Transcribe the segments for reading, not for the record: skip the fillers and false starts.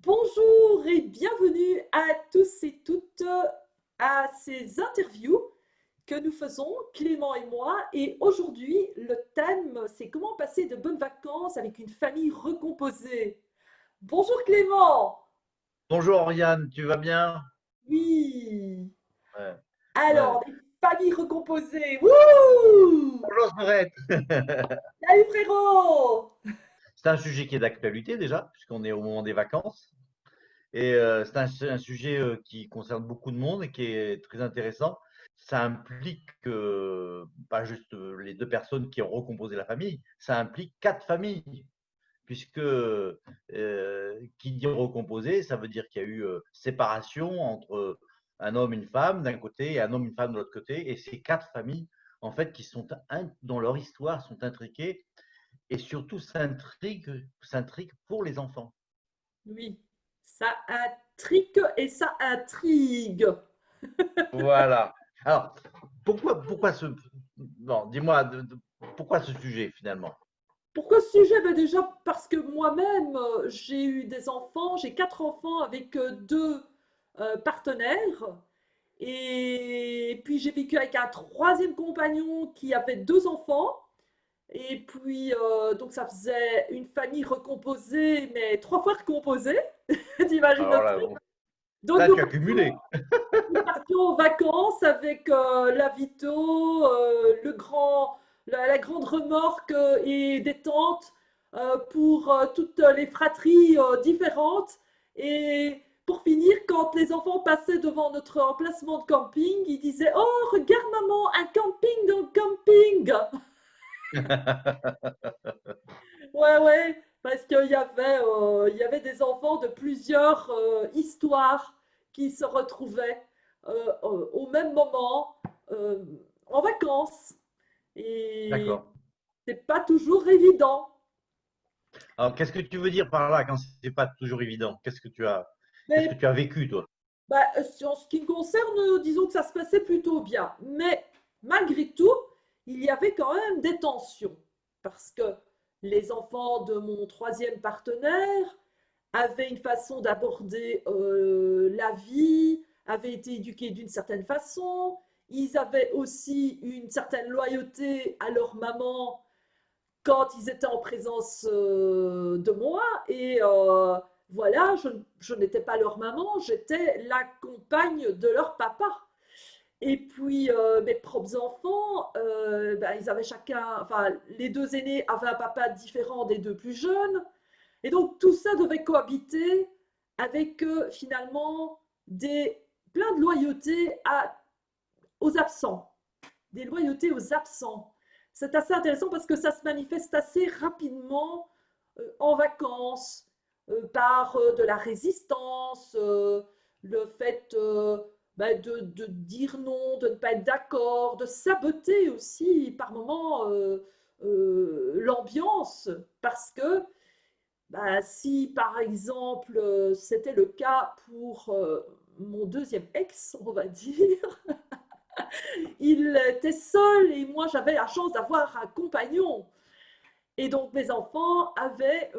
Bonjour et bienvenue à tous et toutes à ces interviews que nous faisons, Clément et moi. Et aujourd'hui, le thème, c'est comment passer de bonnes vacances avec une famille recomposée. Bonjour Clément. Bonjour Oriane, tu vas bien? Oui. Ouais, ouais. Alors, les familles recomposées. Wouh! Bonjour Sorette. Salut frérot! C'est un sujet qui est d'actualité déjà, puisqu'on est au moment des vacances. Et c'est un sujet qui concerne beaucoup de monde et qui est très intéressant. Ça implique pas juste les deux personnes qui ont recomposé la famille, ça implique quatre familles, puisque qui dit recomposé, ça veut dire qu'il y a eu séparation entre un homme, une femme d'un côté et un homme, une femme de l'autre côté. Et ces quatre familles, en fait, dans leur histoire, sont intriquées et surtout s'intriguent pour les enfants. Oui, ça intrigue et ça intrigue. Voilà. Alors, pourquoi bon, dis-moi, pourquoi ce sujet finalement? Pourquoi ce sujet? Ben déjà parce que moi-même, j'ai eu des enfants, j'ai 4 enfants avec 2 partenaires. Et puis j'ai vécu avec un troisième compagnon qui avait 2 enfants. Et puis, donc ça faisait une famille recomposée, mais 3 fois recomposée, t'imagines le Alors là, truc. Donc là, nous tu as cumulé. partions en vacances avec la Vito, la grande remorque et des tentes pour toutes les fratries différentes. Et pour finir, quand les enfants passaient devant notre emplacement de camping, ils disaient: «Oh, regarde maman, un camping dans le camping!» Ouais, ouais, parce il y avait des enfants de plusieurs histoires qui se retrouvaient au même moment euh, en vacances. Et D'accord. c'est pas toujours évident. Alors, qu'est-ce que tu veux dire par là quand c'est pas toujours évident? Qu'est-ce que Mais tu as vécu, toi? bah, en ce qui me concerne, disons que ça se passait plutôt bien. Mais malgré tout, il y avait quand même des tensions. Parce que les enfants de mon troisième partenaire avaient une façon d'aborder la vie, avaient été éduqués d'une certaine façon. Ils avaient aussi une certaine loyauté à leur maman quand ils étaient en présence de moi. Et voilà, je n'étais pas leur maman, j'étais la compagne de leur papa. Et puis mes propres enfants, ben, ils avaient chacun, enfin les deux aînés avaient un papa différent des deux plus jeunes. Et donc tout ça devait cohabiter avec finalement des, plein de loyauté aux absents, des loyautés aux absents. C'est assez intéressant parce que ça se manifeste assez rapidement en vacances par de la résistance, le fait bah, de dire non, de ne pas être d'accord, de saboter aussi par moments l'ambiance parce que bah, si par exemple c'était le cas pour mon deuxième ex, on va dire, il était seul et moi j'avais la chance d'avoir un compagnon. Et donc mes enfants avaient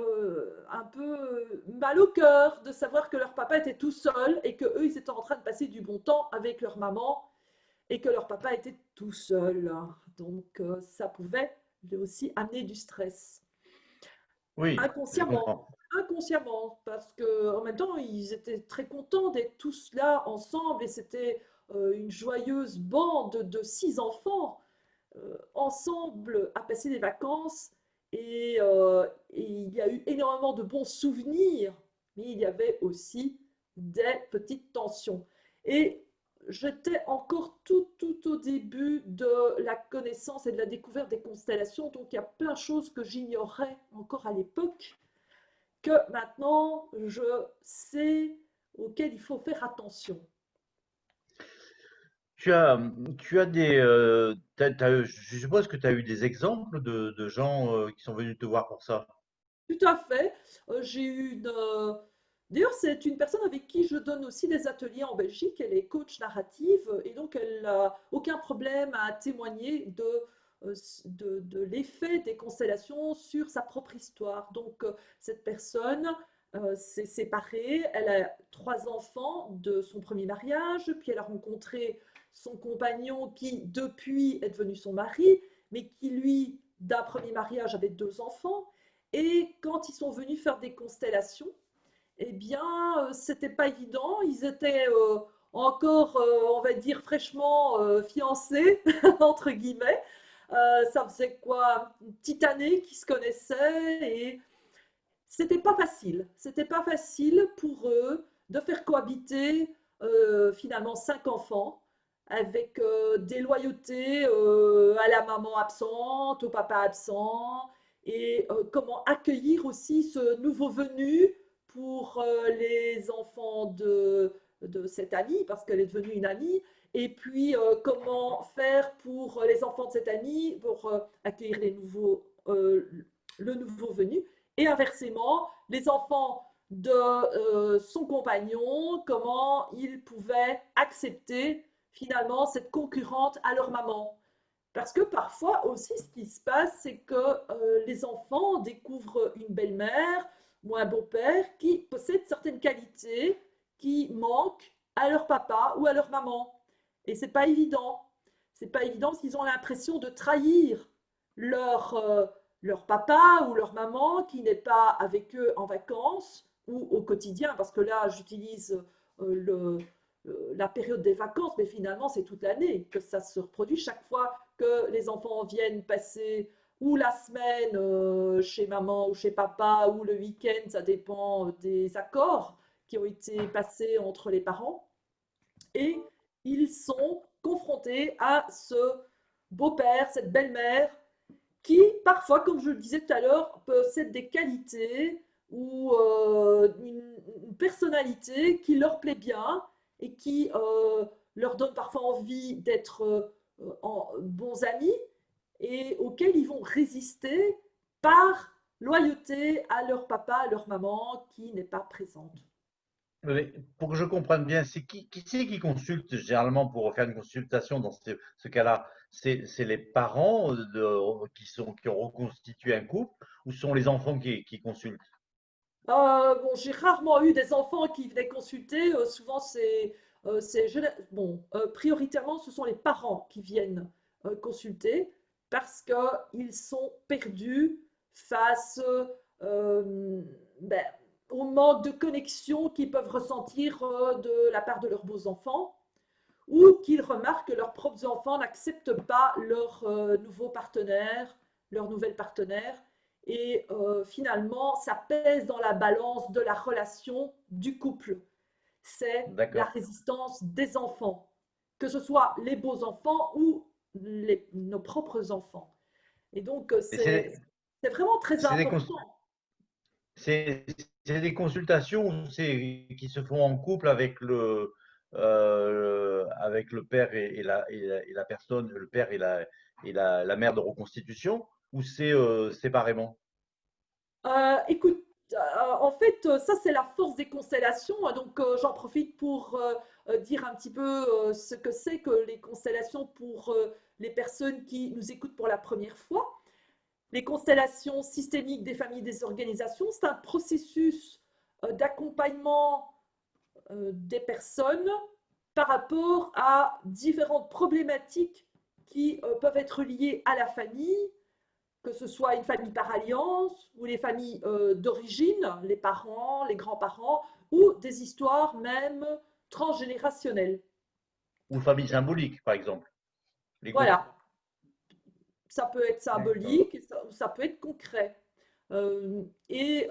un peu mal au cœur de savoir que leur papa était tout seul et que eux ils étaient en train de passer du bon temps avec leur maman et que leur papa était tout seul. Donc ça pouvait aussi amener du stress. Oui, je Inconsciemment, comprends. inconsciemment, parce que en même temps, ils étaient très contents d'être tous là ensemble et c'était une joyeuse bande de 6 enfants ensemble à passer des vacances et il y a eu énormément de bons souvenirs, mais il y avait aussi des petites tensions. Et j'étais encore tout au début de la connaissance et de la découverte des constellations, donc il y a plein de choses que j'ignorais encore à l'époque, que maintenant je sais auxquelles il faut faire attention. Tu as, tu as je suppose que tu as eu des exemples de gens qui sont venus te voir pour ça. Tout à fait. J'ai eu une. D'ailleurs, c'est une personne avec qui je donne aussi des ateliers en Belgique. Elle est coach narrative et donc elle n'a aucun problème à témoigner de l'effet des constellations sur sa propre histoire. Donc, cette personne s'est séparée. Elle a 3 enfants de son premier mariage, puis elle a rencontré son compagnon qui, depuis, est devenu son mari, mais qui, lui, d'un premier mariage, avait 2 enfants. Et quand ils sont venus faire des constellations, eh bien, c'était pas évident. Ils étaient encore, on va dire, fraîchement fiancés, entre guillemets. Ça faisait quoi, une petite année qu'ils se connaissaient et c'était pas facile. C'était pas facile pour eux de faire cohabiter finalement 5 enfants avec des loyautés à la maman absente, au papa absent, et comment accueillir aussi ce nouveau venu pour les enfants de cette amie, parce qu'elle est devenue une amie, et puis comment faire pour les enfants de cette amie, pour accueillir le nouveau venu. Et inversement, les enfants de son compagnon, comment ils pouvaient accepter finalement cette concurrente à leur maman. Parce que parfois aussi, ce qui se passe, c'est que les enfants découvrent une belle-mère ou un beau-père qui possède certaines qualités qui manquent à leur papa ou à leur maman. Et c'est pas évident. C'est pas évident parce qu'ils ont l'impression de trahir leur, leur papa ou leur maman qui n'est pas avec eux en vacances ou au quotidien, parce que là, j'utilise la période des vacances, mais finalement, c'est toute l'année que ça se reproduit. Chaque fois que les enfants viennent passer ou la semaine chez maman ou chez papa ou le week-end, ça dépend des accords qui ont été passés entre les parents. Et ils sont confrontés à ce beau-père, cette belle-mère qui, parfois, comme je le disais tout à l'heure, possèdent des qualités ou une personnalité qui leur plaît bien et qui leur donne parfois envie d'être bons amis et auxquels ils vont résister par loyauté à leur papa, à leur maman qui n'est pas présente. Mais pour que je comprenne bien, c'est qui c'est qui consulte généralement pour faire une consultation dans ce cas-là? C'est les parents qui ont reconstitué un couple ou ce sont les enfants qui consultent? Bon, j'ai rarement eu des enfants qui venaient consulter. Souvent, bon, prioritairement, ce sont les parents qui viennent consulter parce qu'ils sont perdus face ben, au manque de connexion qu'ils peuvent ressentir de la part de leurs beaux-enfants ou qu'ils remarquent que leurs propres enfants n'acceptent pas leur nouveau partenaire, leur nouvelle partenaire. Et finalement, ça pèse dans la balance de la relation du couple. C'est la D'accord. résistance des enfants, que ce soit les beaux enfants ou nos propres enfants. Et donc, Et c'est vraiment très c'est des, important. C'est c'est des consultations qui se font en couple avec le père et la personne, le père et la mère de reconstitution, ou c'est séparément? Écoute, en fait, ça c'est la force des constellations, hein. Donc j'en profite pour dire un petit peu ce que c'est que les constellations pour les personnes qui nous écoutent pour la première fois. Les constellations systémiques des familles et des organisations, c'est un processus d'accompagnement des personnes par rapport à différentes problématiques qui peuvent être liées à la famille, que ce soit une famille par alliance ou les familles d'origine, les parents, les grands-parents, ou des histoires même transgénérationnelles. Ou famille symbolique, par exemple, les couples. Voilà, ça peut être D'accord. symbolique, ça peut être concret. Et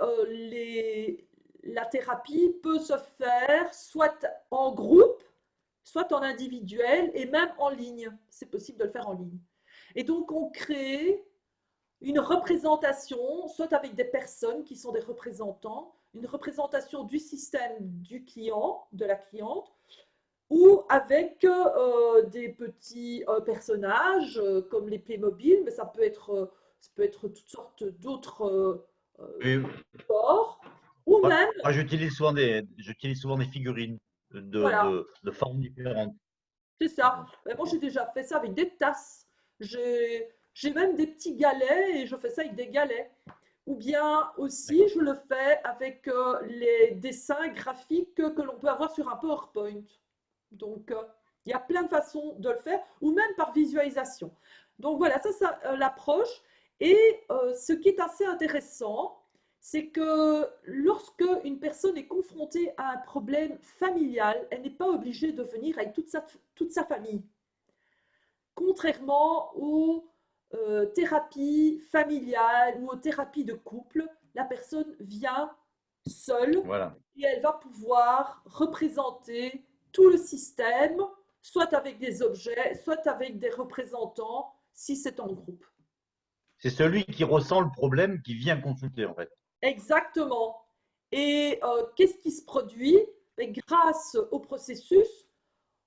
la thérapie peut se faire soit en groupe, soit en individuel et même en ligne. C'est possible de le faire en ligne. Et donc on crée une représentation, soit avec des personnes qui sont des représentants, une représentation du système du client, de la cliente, ou avec des petits personnages comme les Playmobil, mais ça peut être toutes sortes d'autres Et supports, ou moi, même, moi, j'utilise souvent des figurines voilà, de formes différentes. c'est ça. Mais moi, j'ai déjà fait ça avec des tasses. J'ai même des petits galets et je fais ça avec des galets. ou bien aussi D'accord. je le fais avec les dessins graphiques que l'on peut avoir sur un PowerPoint. Donc, il y a plein de façons de le faire, ou même par visualisation. Donc voilà, ça c'est l'approche. Et ce qui est assez intéressant, c'est que lorsque une personne est confrontée à un problème familial, elle n'est pas obligée de venir avec toute sa famille. Contrairement aux thérapies familiales ou aux thérapies de couple, la personne vient seule Voilà. et elle va pouvoir représenter tout le système, soit avec des objets, soit avec des représentants, si c'est en groupe. C'est celui qui ressent le problème qui vient consulter, en fait. Exactement. Et qu'est-ce qui se produit? Et grâce au processus,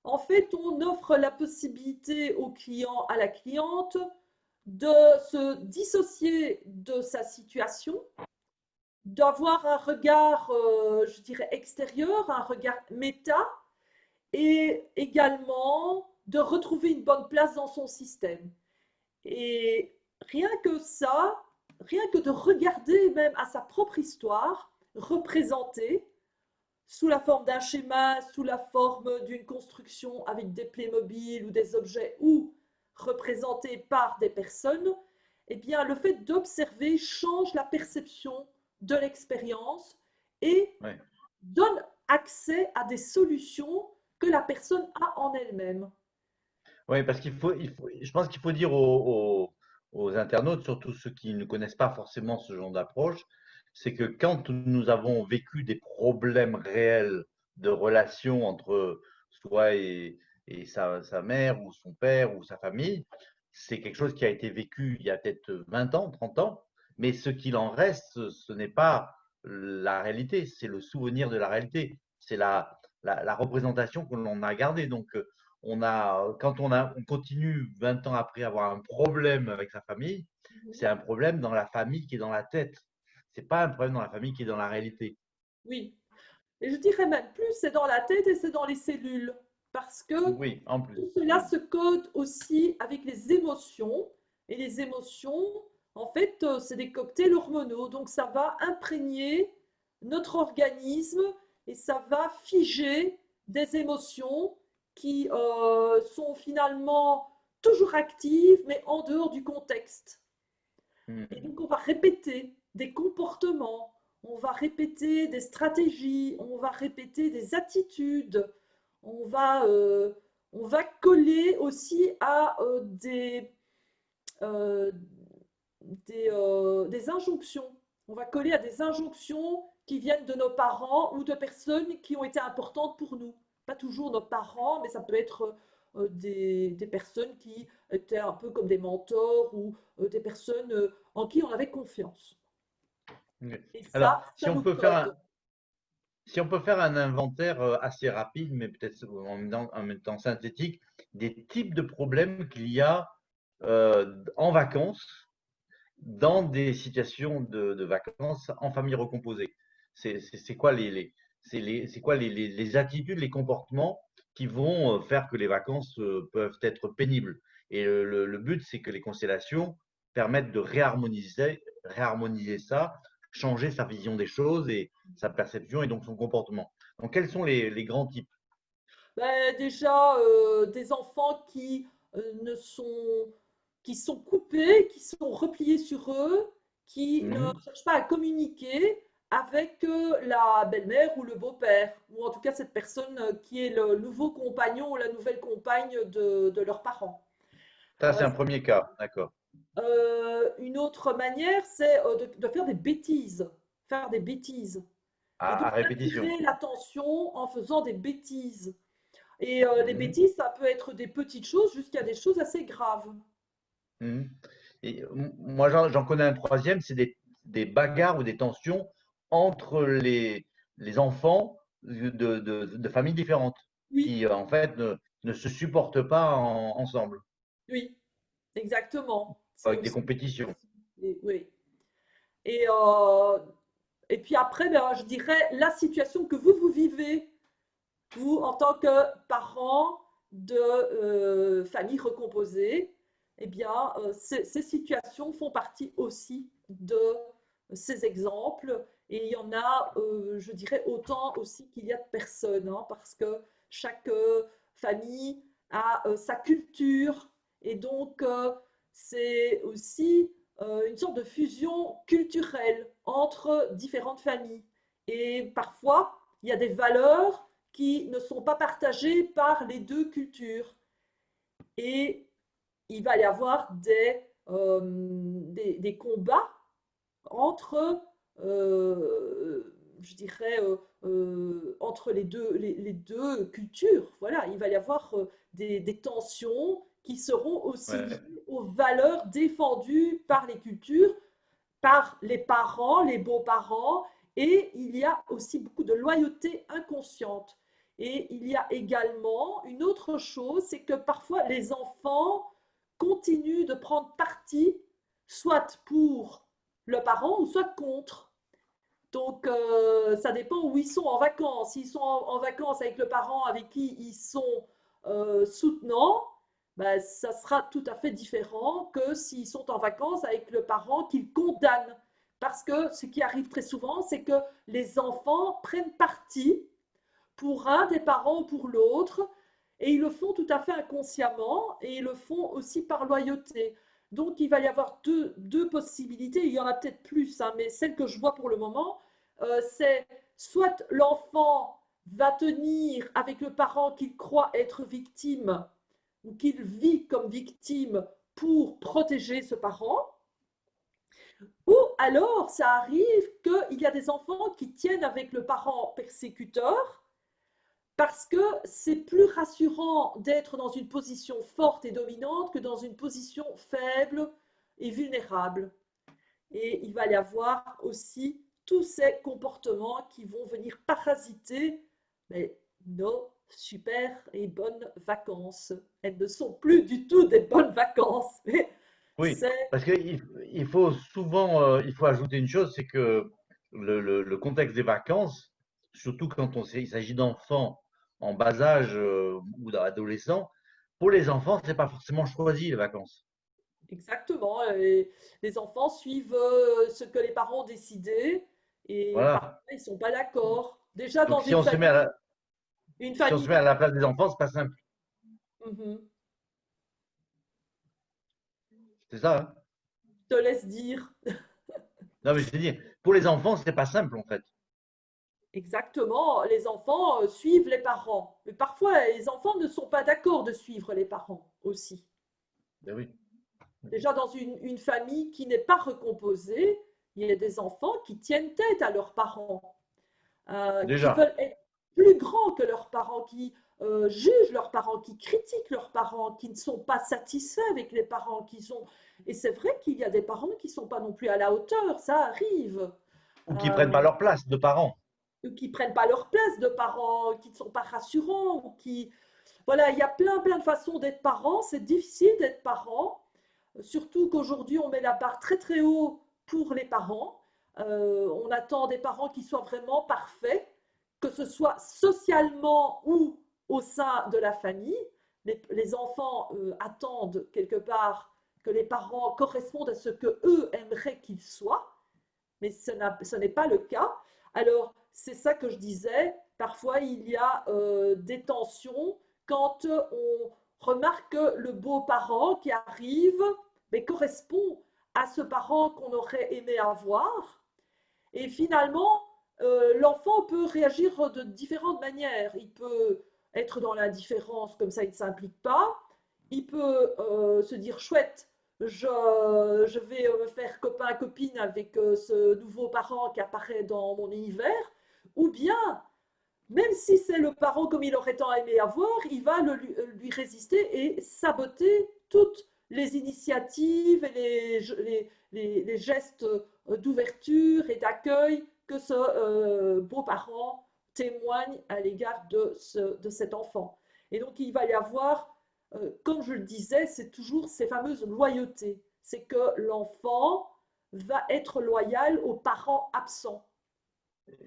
en fait, on offre la possibilité au client, à la cliente, de se dissocier de sa situation, d'avoir un regard, je dirais, extérieur, un regard méta, et également de retrouver une bonne place dans son système. Et rien que ça, rien que de regarder même à sa propre histoire représentée sous la forme d'un schéma, sous la forme d'une construction avec des Playmobil ou des objets ou représentés par des personnes, eh bien, le fait d'observer change la perception de l'expérience et Ouais. donne accès à des solutions que la personne a en elle-même. Oui, parce je pense qu'il faut dire aux internautes, surtout ceux qui ne connaissent pas forcément ce genre d'approche, c'est que quand nous avons vécu des problèmes réels de relation entre soi et sa mère ou son père ou sa famille, c'est quelque chose qui a été vécu il y a peut-être 20 ans, 30 ans, mais ce qu'il en reste, ce n'est pas la réalité, c'est le souvenir de la réalité, c'est la représentation que l'on a gardée. Donc, on continue 20 ans après à avoir un problème avec sa famille, c'est un problème dans la famille qui est dans la tête. C'est pas un problème dans la famille qui est dans la réalité. Oui, et je dirais même plus, c'est dans la tête et c'est dans les cellules, parce que Oui, en plus. tout cela se code aussi avec les émotions, et les émotions, en fait, c'est des cocktails hormonaux, donc ça va imprégner notre organisme et ça va figer des émotions qui sont finalement toujours actives, mais en dehors du contexte. Et Mm. donc, on va répéter des comportements, on va répéter des stratégies, on va répéter des attitudes, on va, euh, on va coller aussi à euh, des injonctions. On va coller à des injonctions qui viennent de nos parents ou de personnes qui ont été importantes pour nous. Pas toujours nos parents, mais ça peut être des personnes qui étaient un peu comme des mentors ou des personnes en qui on avait confiance. Ok. Et Alors, ça nous code. si on peut faire un inventaire assez rapide, mais peut-être en même temps synthétique, des types de problèmes qu'il y a en vacances, dans des situations de vacances en famille recomposée. C'est quoi c'est quoi les attitudes, les comportements qui vont faire que les vacances peuvent être pénibles. Et le but, c'est que les constellations permettent de réharmoniser ça, changer sa vision des choses et sa perception et donc son comportement. Donc, quels sont les grands types? Ben, déjà, des enfants ne sont, qui sont coupés, qui sont repliés sur eux, qui ne Mhm. cherchent pas à communiquer avec la belle-mère ou le beau-père, ou en tout cas cette personne qui est le nouveau compagnon ou la nouvelle compagne de leurs parents. Ça, c'est Euh, un premier cas, d'accord. une autre manière, c'est de faire des bêtises, faire des bêtises, et donc À répétition. d'attirer l'attention en faisant des bêtises. Et les Mhm. bêtises, ça peut être des petites choses jusqu'à des choses assez graves. Mhm. Et moi, j'en connais un troisième, c'est des bagarres ou des tensions entre les enfants de familles différentes Oui, qui, en fait, ne se supportent pas ensemble, oui, exactement. C'est avec des aussi compétitions. oui. Et, euh, et puis après, ben, je dirais la situation que vous vivez, vous, en tant que parent de famille recomposée, eh bien, ces situations font partie aussi de ces exemples. Et il y en a, je dirais, autant aussi qu'il y a de personnes, hein, parce que chaque famille a sa culture. Et donc, c'est aussi une sorte de fusion culturelle entre différentes familles. Et parfois, il y a des valeurs qui ne sont pas partagées par les deux cultures. Et il va y avoir des combats entre, je dirais, entre les deux cultures. Voilà, il va y avoir des tensions qui seront aussi Ouais. liées aux valeurs défendues par les cultures, par les parents, les beaux-parents, et il y a aussi beaucoup de loyauté inconsciente. Et il y a également une autre chose, c'est que parfois les enfants continuent de prendre parti, soit pour le parent ou soit contre. Donc, ça dépend où ils sont en vacances. S'ils sont en vacances avec le parent avec qui ils sont soutenants, ben, ça sera tout à fait différent que s'ils sont en vacances avec le parent qu'ils condamnent. Parce que ce qui arrive très souvent, c'est que les enfants prennent parti pour un des parents ou pour l'autre, et ils le font tout à fait inconsciemment, et ils le font aussi par loyauté. Donc il va y avoir deux possibilités, il y en a peut-être plus, hein, mais celle que je vois pour le moment, c'est soit l'enfant va tenir avec le parent qu'il croit être victime, ou qu'il vit comme victime pour protéger ce parent, ou alors ça arrive qu'il y a des enfants qui tiennent avec le parent persécuteur, parce que c'est plus rassurant d'être dans une position forte et dominante que dans une position faible et vulnérable. Et il va y avoir aussi tous ces comportements qui vont venir parasiter nos super et bonnes vacances. Elles ne sont plus du tout des bonnes vacances, mais Oui, c'est parce qu'il faut souvent, il faut ajouter une chose, c'est que le contexte des vacances, surtout quand il s'agit d'enfants en bas âge ou d'adolescents, pour les enfants, c'est pas forcément choisi les vacances. exactement. Les enfants suivent ce que les parents ont décidé et parfois Voilà. ils ne sont pas d'accord. Déjà dans Donc si on se met une si on se famille met à par la place des enfants, c'est pas simple. Mhm. C'est ça, hein? Je te laisse dire Non, mais je veux dire, pour les enfants, c'est pas simple en fait. exactement. Les enfants suivent les parents, mais parfois les enfants ne sont pas d'accord de suivre les parents aussi. Ben oui, Déjà dans une famille qui n'est pas recomposée, il y a des enfants qui tiennent tête à leurs parents, qui déjà. veulent être plus grands que leurs parents, qui jugent leurs parents, qui critiquent leurs parents, qui ne sont pas satisfaits avec les parents qu'ils ont. Et c'est vrai qu'il y a des parents qui ne sont pas non plus à la hauteur, ça arrive. Ou qui prennent Euh, pas leur place de parents. qui prennent pas leur place de parents, qui ne sont pas rassurants, ou qui... Voilà, il y a plein de façons d'être parent. C'est difficile d'être parent, surtout qu'aujourd'hui, on met la barre très haut pour les parents. On attend des parents qui soient vraiment parfaits, que ce soit socialement ou au sein de la famille. Les enfants attendent quelque part que les parents correspondent à ce que eux aimeraient qu'ils soient, mais ce n'est pas le cas. Alors, c'est ça que je disais, parfois il y a des tensions quand on remarque que le beau-parent qui arrive mais correspond à ce parent qu'on aurait aimé avoir. Et finalement, l'enfant peut réagir de différentes manières. Il peut être dans l'indifférence, comme ça il ne s'implique pas. Il peut se dire chouette, je vais me faire copain-copine avec ce nouveau parent qui apparaît dans mon univers. Ou bien, même si c'est le parent comme il aurait tant aimé avoir, il va lui résister et saboter toutes les initiatives et les gestes d'ouverture et d'accueil que ce beau-parent témoigne à l'égard de cet enfant. Et donc il va y avoir, comme je le disais, c'est toujours ces fameuses loyautés. C'est que l'enfant va être loyal aux parents absents.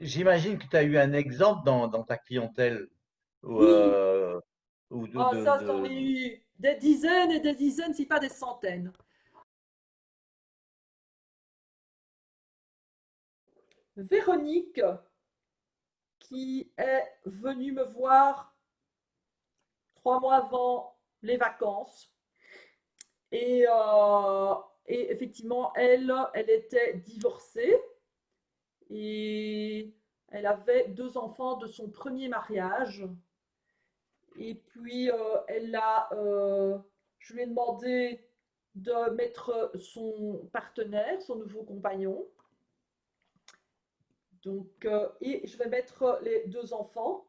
J'imagine que tu as eu un exemple dans ta clientèle ou, Oui, ou ah, ça, j'en ai eu des dizaines et des dizaines, si pas des centaines. Véronique, qui est venue me voir 3 mois avant les vacances. Et, et effectivement, elle était divorcée et elle avait 2 enfants de son premier mariage. Et puis, je lui ai demandé de mettre son partenaire, son nouveau compagnon. Donc, et je vais mettre les 2 enfants.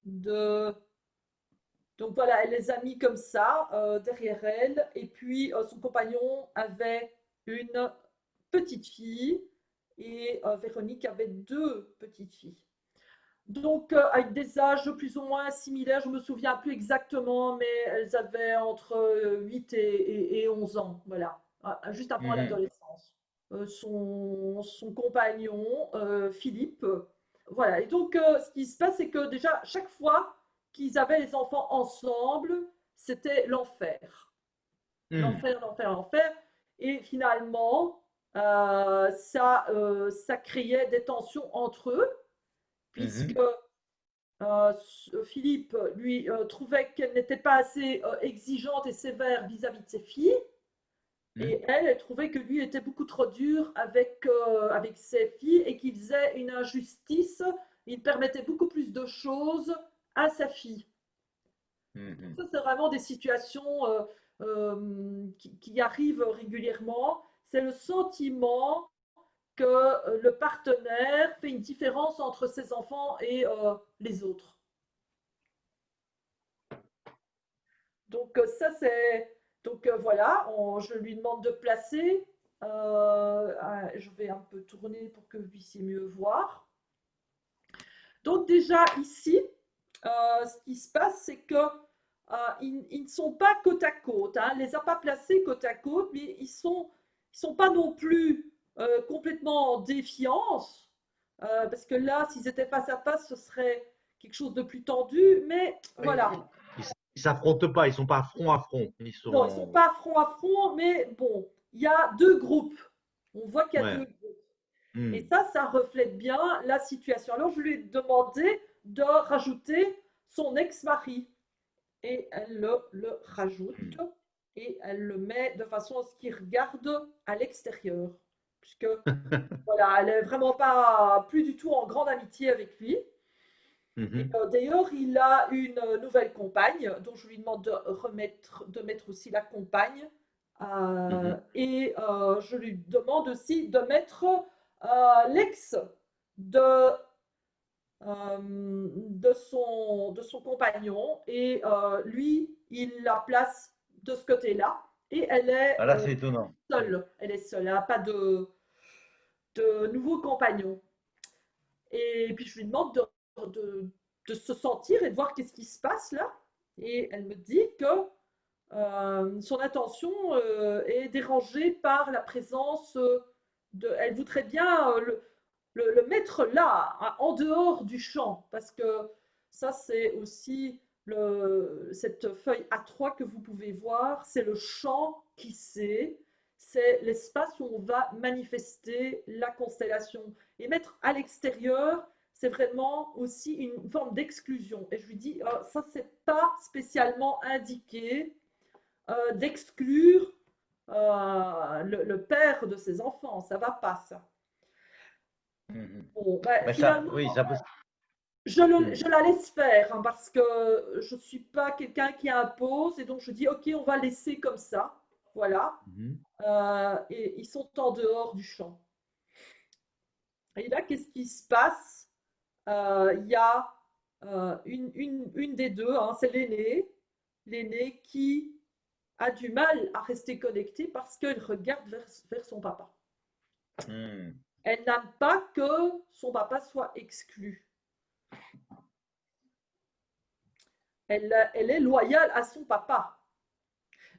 De... Donc voilà, elle les a mis comme ça, derrière elle. Et puis, son compagnon avait une petite fille et Véronique avait 2 petites filles. Donc, avec des âges plus ou moins similaires, je ne me souviens plus exactement, mais elles avaient entre 8 et 11 ans, voilà, juste avant Mhm. l'adolescence. Son compagnon, Philippe, voilà. Et donc, ce qui se passe, c'est que déjà, chaque fois qu'ils avaient les enfants ensemble, c'était l'enfer. Mhm. L'enfer, l'enfer, l'enfer. Et finalement, ça créait des tensions entre eux, puisque Mhm. Philippe, lui, trouvait qu'elle n'était pas assez exigeante et sévère vis-à-vis de ses filles. Mhm. Et elle trouvait que lui était beaucoup trop dur avec ses filles et qu'il faisait une injustice. Il permettait beaucoup plus de choses à sa fille. Donc Mhm. ça, c'est vraiment des situations qui arrivent régulièrement. C'est le sentiment que le partenaire fait une différence entre ses enfants et les autres. Donc ça c'est donc voilà, je lui demande de placer. Je vais un peu tourner pour que vous puissiez mieux voir. Donc déjà ici, ce qui se passe, c'est que ils ne sont pas côte à côte. Hein. Elle ne les a pas placés côte à côte, mais ils sont pas non plus complètement en défiance, parce que là, s'ils étaient face à face, ce serait quelque chose de plus tendu. Mais voilà. Ils s'affrontent pas, ils sont pas front à front. Ils Non, ils ne sont sont. pas front à front, mais bon, il y a 2 groupes. On voit qu'il y a Ouais. 2 groupes. Et Mhm. ça reflète bien la situation. Alors, je lui ai demandé de rajouter son ex-mari. Et elle le rajoute Mhm. et elle le met de façon à ce qu'il regarde à l'extérieur. Puisque, voilà, elle est vraiment pas, plus du tout en grande amitié avec lui. Et Mhm. d'ailleurs, il a une nouvelle compagne, dont je lui demande de mettre aussi la compagne. Mhm. Et je lui demande aussi de mettre l'ex de, de son compagnon. Et lui, il la place de ce côté-là. Et elle est Ah là, c'est étonnant. seule. Elle est seule. Elle n'a pas de nouveau compagnon. Et puis je lui demande de se sentir et de voir qu'est-ce qui se passe là. Et elle me dit que son attention est dérangée par la présence Elle voudrait bien le mettre là, en dehors du champ, parce que ça, c'est aussi cette feuille A3 que vous pouvez voir, c'est le champ qui c'est l'espace où on va manifester la constellation. Et mettre à l'extérieur, c'est vraiment aussi une forme d'exclusion. Et je lui dis, ça, c'est pas spécialement indiqué d'exclure le père de ses enfants. Ça va pas, ça. Mhm. Bon, ben, Mais ça, finalement, oui, ça peut. je Mhm. la laisse faire hein, parce que je ne suis pas quelqu'un qui impose et donc je dis ok, on va laisser comme ça. Voilà. Mhm. Et ils sont en dehors du champ. Et là, qu'est-ce qui se passe? Il y a une des deux, hein, c'est l'aîné qui a du mal à rester connectée parce qu'elle regarde vers son papa. Mhm. Elle n'aime pas que son papa soit exclu. Elle est loyale à son papa.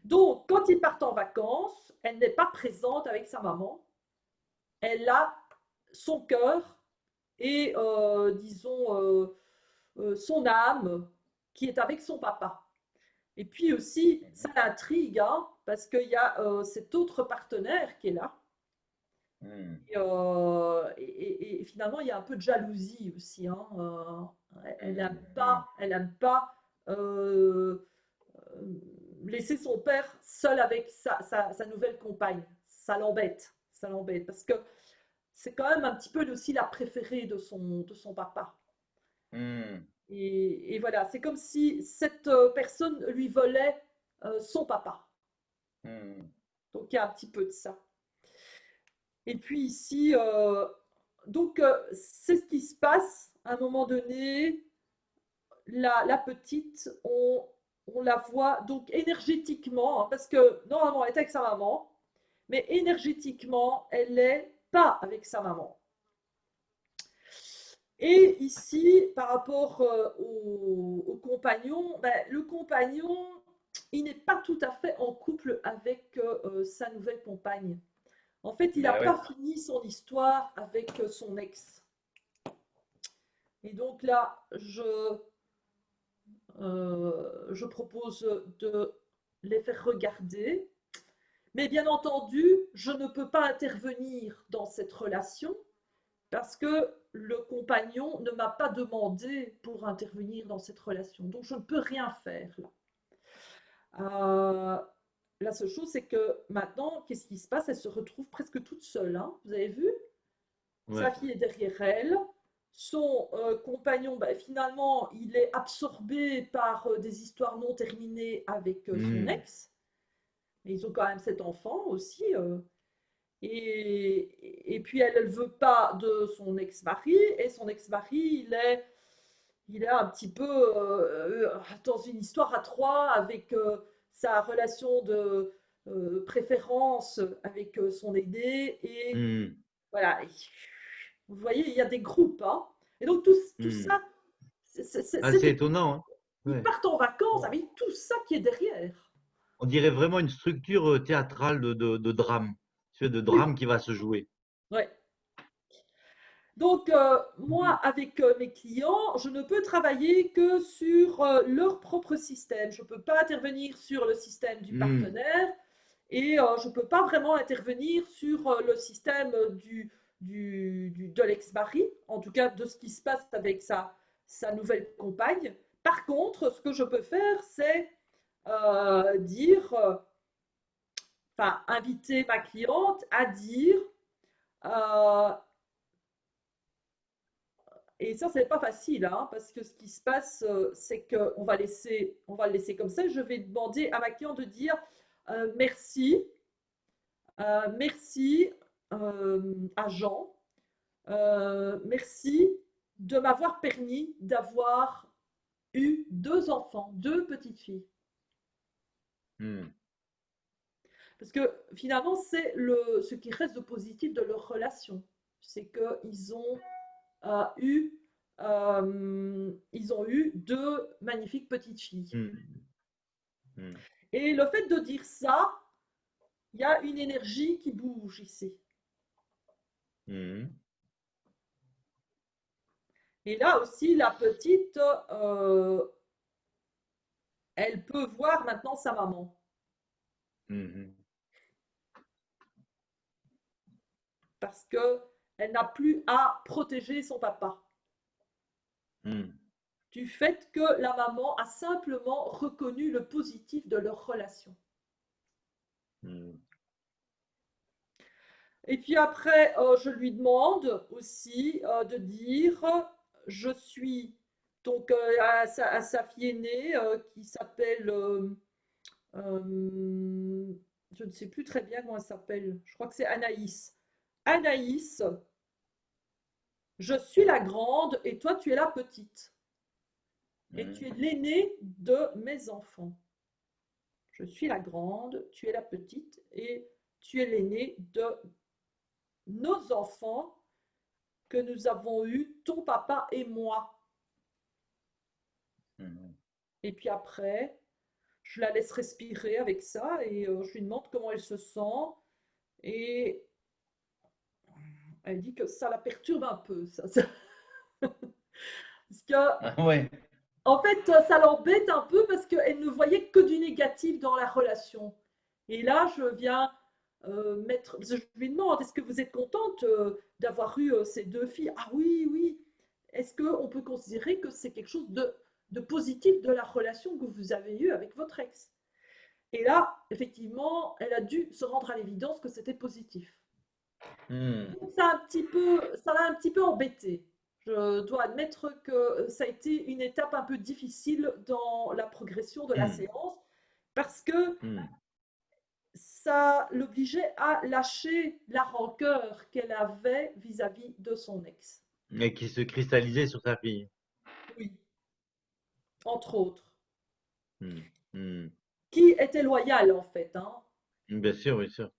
Donc, quand ils partent en vacances, elle n'est pas présente avec sa maman. Elle a son cœur et, disons, son âme qui est avec son papa. Et puis aussi, ça l'intrigue, hein, parce qu'il y a cet autre partenaire qui est là. Hmm. Et finalement, il y a un peu de jalousie aussi, hein. Hmm. Elle aime pas laisser son père seul avec sa nouvelle compagne. Ça l'embête parce que c'est quand même un petit peu aussi la préférée de son papa. Hmm. Et voilà, c'est comme si cette personne lui volait son papa. Hmm. Donc il y a un petit peu de ça. Et puis ici, c'est ce qui se passe à un moment donné. La petite, on la voit donc énergétiquement, hein, parce que normalement elle est avec sa maman, mais énergétiquement, elle n'est pas avec sa maman. Et ici, par rapport au compagnon, ben, le compagnon, il n'est pas tout à fait en couple avec sa nouvelle compagne. En fait, il n'a Ben pas ouais. fini son histoire avec son ex. Et donc là, je propose de les faire regarder. Mais bien entendu, je ne peux pas intervenir dans cette relation parce que le compagnon ne m'a pas demandé pour intervenir dans cette relation. Donc je ne peux rien faire là. La seule chose, c'est que maintenant, qu'est-ce qui se passe? Elle se retrouve presque toute seule, hein. Vous avez vu? Sa Ouais. fille est derrière elle. Son compagnon, bah, finalement, il est absorbé par des histoires non terminées avec son Hmm. ex. Mais ils ont quand même cet enfant aussi. Et puis elle ne veut pas de son ex-mari. Et son ex-mari, il est un petit peu dans une histoire à trois avec sa relation de préférence avec son aîné. Et Hmm. voilà. Vous voyez, il y a des groupes, hein. Et donc tout Hmm. ça, Assez c'est étonnant, hein. ils Ouais. partent en vacances avec tout ça qui est derrière. On dirait vraiment une structure théâtrale de drame. Tu sais, de Oui, drame qui va se jouer. ouais. Donc, moi, Hmm. avec mes clients, je ne peux travailler que sur leur propre système. Je ne peux pas intervenir sur le système du Hmm. partenaire et je ne peux pas vraiment intervenir sur le système de l'ex-mari, en tout cas de ce qui se passe avec sa nouvelle compagne. Par contre, ce que je peux faire, c'est dire, enfin, inviter ma cliente à dire, euh, et ça, c'est pas facile, hein, parce que ce qui se passe, c'est on va le laisser comme ça. Je vais demander à ma cliente de dire merci, merci à Jean, merci de m'avoir permis d'avoir eu deux enfants, deux petites filles. Hmm. Parce que finalement, c'est ce qui reste de positif de leur relation. C'est qu'ils ont eu, ils ont eu deux magnifiques petites filles. Hmm. Hmm. Et le fait de dire ça, il y a une énergie qui bouge ici. Hmm. Et là aussi, la petite, elle peut voir maintenant sa maman. Hmm. Parce qu'elle n'a plus à protéger son papa. Hmm. Du fait que la maman a simplement reconnu le positif de leur relation. Hmm. Et puis après, je lui demande aussi de dire, je suis donc à sa fille aînée qui s'appelle, je ne sais plus très bien comment elle s'appelle, je crois que c'est Anaïs. Anaïs, je suis la grande et toi tu es la petite. Et tu es Hmm. l'aînée de mes enfants. Je suis la grande, tu es la petite et tu es l'aînée de nos enfants que nous avons eu, ton papa et moi. Hmm. Et puis après, je la laisse respirer avec ça et je lui demande comment elle se sent. Et elle dit que ça la perturbe un peu. Parce que, Ah ouais. en fait, ça l'embête un peu parce qu'elle ne voyait que du négatif dans la relation. Et là, je viens je lui demande, est-ce que vous êtes contente d'avoir eu ces deux filles? Ah oui, oui. Est-ce qu'on peut considérer que c'est quelque chose de positif de la relation que vous avez eue avec votre ex? Et là, effectivement, elle a dû se rendre à l'évidence que c'était positif. Hmm. Donc ça l'a un petit peu embêté. Je dois admettre que ça a été une étape un peu difficile dans la progression de la Hmm. séance parce que Hmm. ça l'obligeait à lâcher la rancœur qu'elle avait vis-à-vis de son ex. Et qui se cristallisait sur sa fille. Oui, entre autres. Hmm. Hmm. Qui était loyal en fait, hein. Bien sûr, bien sûr.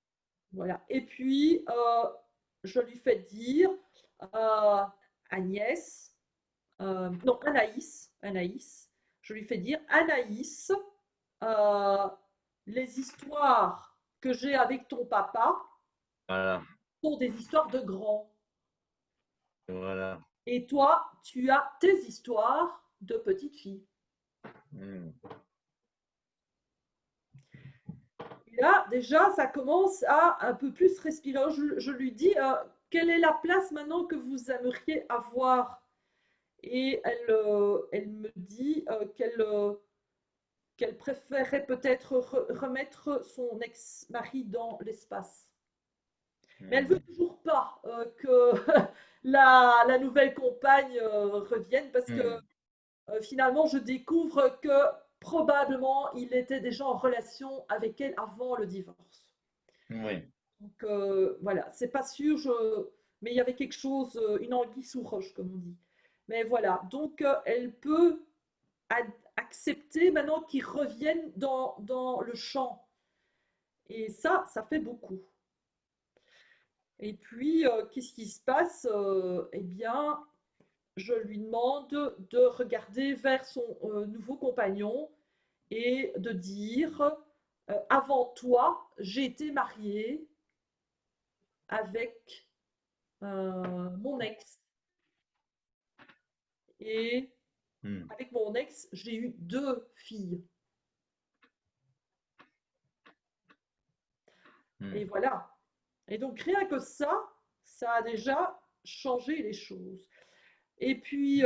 Voilà. Et puis, je lui fais dire, Agnès, non, Anaïs, je lui fais dire, Anaïs, euh, les histoires que j'ai avec ton papa Voilà, sont des histoires de grands. voilà. Et toi, tu as tes histoires de petite fille. Hmm. Et là, déjà, ça commence à un peu plus respirer. Je lui dis, quelle est la place maintenant que vous aimeriez avoir? Et elle me dit qu'elle préférait peut-être remettre son ex-mari dans l'espace. Mais elle veut Hmm. toujours pas que la nouvelle compagne revienne parce que Hmm. finalement, je découvre que probablement il était déjà en relation avec elle avant le divorce. Oui. Donc voilà, c'est pas sûr, mais il y avait quelque chose, une anguille sous roche, comme on dit. Mais voilà, donc elle peut accepter maintenant qu'ils reviennent dans le champ. Et ça fait beaucoup. Et puis, qu'est-ce qui se passe? Eh bien, je lui demande de regarder vers son nouveau compagnon et de dire, avant toi, j'ai été mariée avec mon ex. Et Hmm. avec mon ex, j'ai eu deux filles. Et Hmm. voilà. Et donc rien que ça a déjà changé les choses. Et puis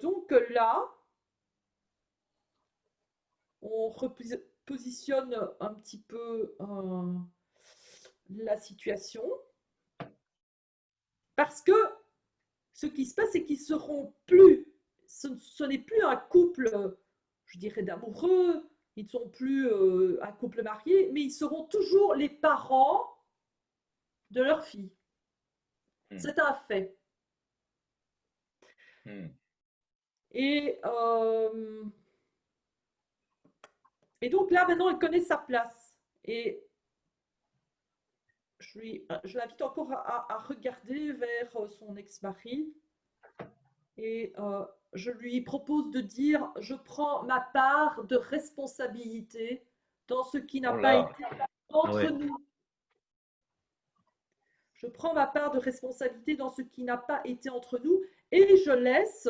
donc là, on repositionne un petit peu la situation parce que ce qui se passe, c'est qu'ils seront plus, ce n'est plus un couple, je dirais, d'amoureux, ils ne sont plus un couple marié, mais ils seront toujours les parents de leur fille. Hmm. C'est un fait. Hmm. Et, et donc là, maintenant, elle connaît sa place. Et je l'invite encore à regarder vers son ex-mari et je lui propose de dire, je prends ma part de responsabilité dans ce qui n'a Oh pas là. été Ah entre ouais. nous. Je prends ma part de responsabilité dans ce qui n'a pas été entre nous et je laisse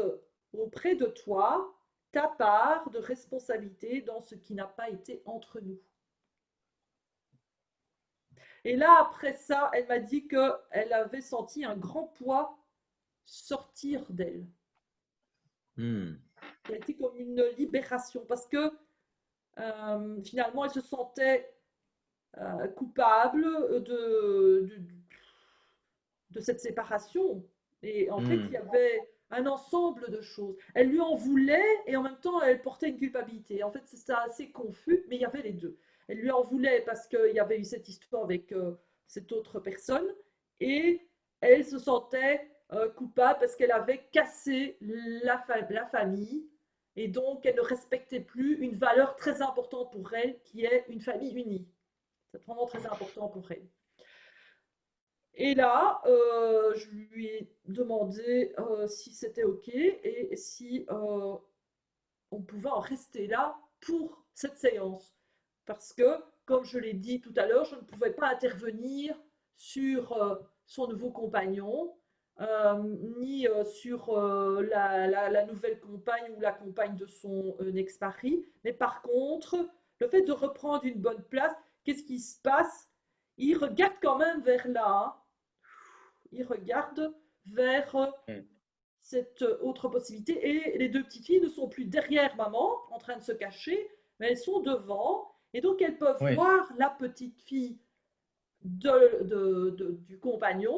auprès de toi ta part de responsabilité dans ce qui n'a pas été entre nous. Et là, après ça, elle m'a dit qu'elle avait senti un grand poids sortir d'elle. Hmm. Ça a été comme une libération parce que finalement, elle se sentait coupable de cette séparation. Et en fait, il y Hmm. avait un ensemble de choses. Elle lui en voulait et en même temps, elle portait une culpabilité. En fait, c'est assez confus, mais il y avait les deux. Elle lui en voulait parce qu'il y avait eu cette histoire avec cette autre personne et elle se sentait coupable parce qu'elle avait cassé la famille et donc elle ne respectait plus une valeur très importante pour elle qui est une famille unie. C'est vraiment très important pour elle. Et là, je lui ai demandé si c'était OK et si on pouvait en rester là pour cette séance. Parce que, comme je l'ai dit tout à l'heure, je ne pouvais pas intervenir sur son nouveau compagnon, ni sur la nouvelle compagne ou la compagne de son ex-mari. Mais par contre, le fait de reprendre une bonne place, qu'est-ce qui se passe? il regarde quand même vers là, hein. Il regarde vers Mm. cette autre possibilité. Et les deux petites filles ne sont plus derrière maman, en train de se cacher, mais elles sont devant. Et donc, elles peuvent Oui. voir la petite fille du compagnon.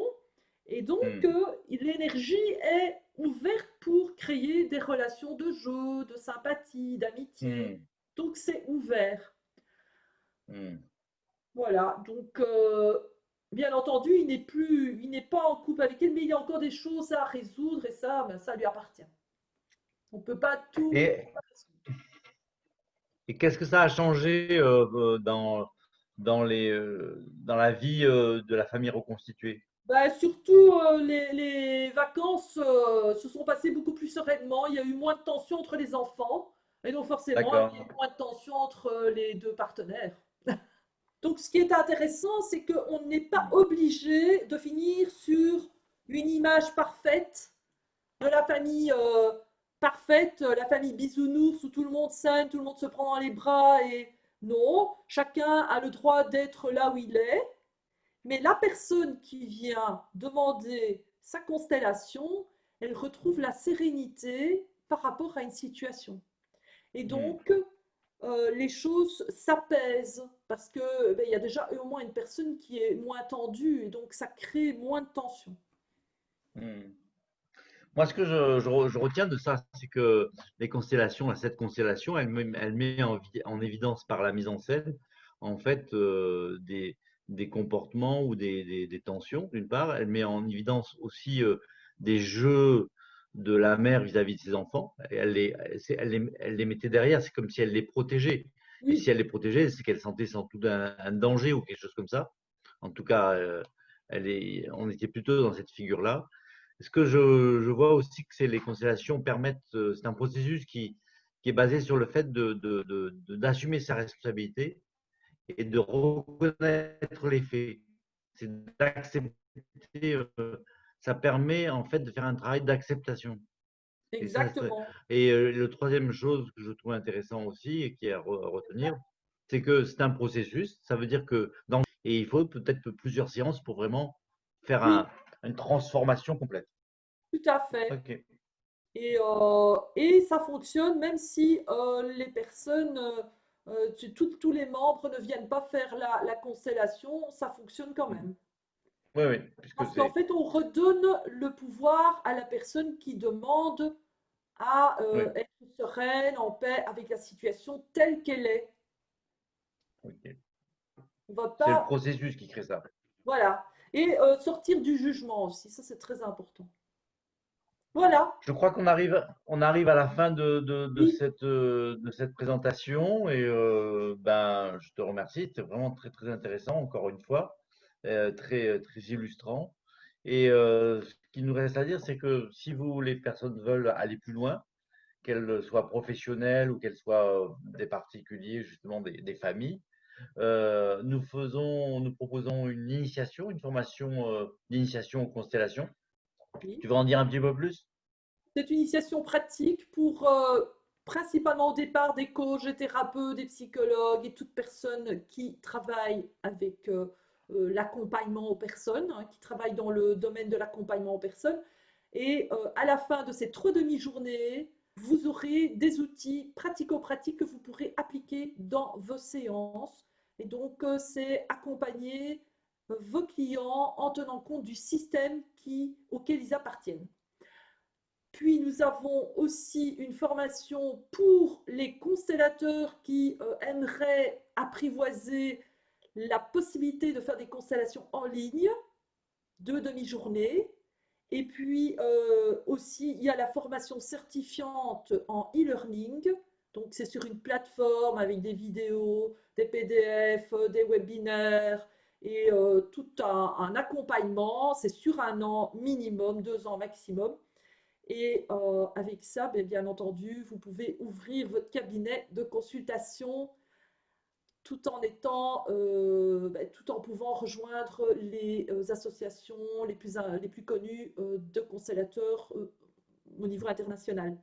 Et donc, Mm. l'énergie est ouverte pour créer des relations de jeu, de sympathie, d'amitié. Mm. Donc, c'est ouvert. Mm. Voilà. Donc, bien entendu, il n'est pas en couple avec elle, mais il y a encore des choses à résoudre et ça, ben, ça lui appartient. On ne peut pas tout Et, et qu'est-ce que ça a changé dans la vie de la famille reconstituée? bah, surtout, les vacances se sont passées beaucoup plus sereinement. Il y a eu moins de tension entre les enfants. Et donc, forcément, il y a D'accord. eu moins de tension entre les deux partenaires. Donc, ce qui est intéressant, c'est qu'on n'est pas Mm. obligé de finir sur une image parfaite de la famille parfaite, la famille bisounours où tout le monde s'aime, tout le monde se prend dans les bras. Et non, chacun a le droit d'être là où il est. Mais la personne qui vient demander sa constellation, elle retrouve la sérénité par rapport à une situation. Et Mm. donc, les choses s'apaisent parce que ben, il y a déjà au moins une personne qui est moins tendue et donc ça crée moins de tension. Mm. Moi, ce que je retiens de ça, c'est que les constellations, cette constellation, elle met en évidence par la mise en scène, en fait, des comportements ou des tensions, d'une part. Elle met en évidence aussi des jeux de la mère vis-à-vis de ses enfants. Et elle les mettait derrière, c'est comme si elle les protégeait. Et si Oui, elle les protégeait, c'est qu'elle sentait sans doute un danger ou quelque chose comme ça. En tout cas, on était plutôt dans cette figure-là. Ce que je vois aussi que c'est les constellations permettent, c'est un processus qui est basé sur le fait d'assumer sa responsabilité et de reconnaître les faits. C'est d'accepter, ça permet en fait de faire un travail d'acceptation. Et ça, exactement. le troisième chose que je trouve intéressant aussi et qui est à retenir, c'est que c'est un processus. Ça veut dire que et il faut peut-être plusieurs séances pour vraiment faire Oui, une transformation complète. tout à fait. Ok. Et ça fonctionne même si les personnes, tous les membres ne viennent pas faire la constellation, ça fonctionne quand Mm. même. Oui, oui, puisque Parce qu'en c'est. fait, on redonne le pouvoir à la personne qui demande à Oui, être sereine, en paix avec la situation telle qu'elle est. ok. On va C'est le pas, processus qui crée ça. voilà. Et sortir du jugement aussi, ça c'est très important. Voilà. Je crois on arrive à la fin Oui. de cette présentation et ben, je te remercie. C'était vraiment très, très intéressant, encore une fois, très, très illustrant. Et ce qu'il nous reste à dire, c'est que si les personnes veulent aller plus loin, qu'elles soient professionnelles ou qu'elles soient des particuliers, justement des familles, nous proposons une initiation, une formation d'initiation aux constellations. Oui. Tu veux en dire un petit peu plus? C'est une initiation pratique pour principalement au départ des coachs, des thérapeutes, des psychologues et toute personne qui travaille avec l'accompagnement aux personnes, hein, qui travaille dans le domaine de l'accompagnement aux personnes. Et à la fin de ces 3 demi-journées, vous aurez des outils pratico-pratiques que vous pourrez appliquer dans vos séances. Et donc, c'est accompagner vos clients en tenant compte du système auquel ils appartiennent. Puis nous avons aussi une formation pour les constellateurs qui aimeraient apprivoiser la possibilité de faire des constellations en ligne, 2 demi-journées. Et puis aussi, il y a la formation certifiante en e-learning. Donc, c'est sur une plateforme avec des vidéos, des PDF, des webinaires et tout un accompagnement. C'est sur 1 an minimum, 2 ans maximum. Et avec ça, bien entendu, vous pouvez ouvrir votre cabinet de consultation tout en tout en pouvant rejoindre les associations les plus connues de constellateurs au niveau international.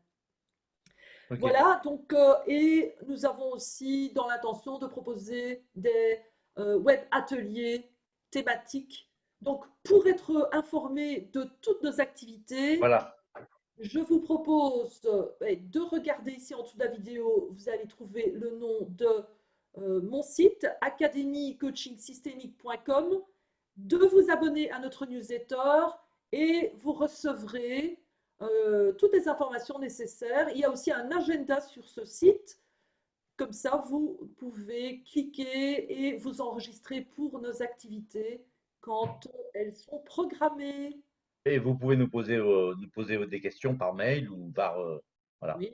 Ok. Voilà, donc, et nous avons aussi dans l'intention de proposer des web ateliers thématiques. Donc, pour être informé de toutes nos activités, Voilà. je vous propose de regarder ici en dessous de la vidéo, vous allez trouver le nom de mon site academycoachingsystémique.com, de vous abonner à notre newsletter et vous recevrez toutes les informations nécessaires. Il y a aussi un agenda sur ce site. Comme ça, vous pouvez cliquer et vous enregistrer pour nos activités quand elles sont programmées. Et vous pouvez nous poser des questions par mail ou par voilà. Oui,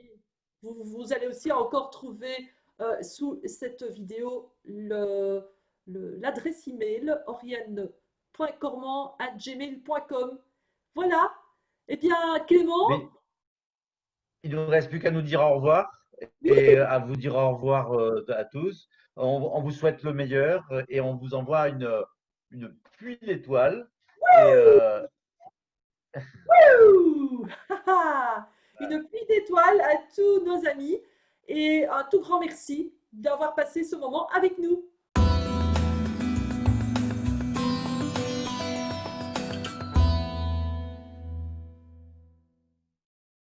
vous allez aussi encore trouver sous cette vidéo l'adresse email oriane.cormand@gmail.com. Voilà. Eh bien, Clément, Mais il ne nous reste plus qu'à nous dire au revoir et oui, à vous dire au revoir à tous. On vous souhaite le meilleur et on vous envoie une pluie d'étoiles. Et wouhou, une pluie d'étoiles à tous nos amis et un tout grand merci d'avoir passé ce moment avec nous.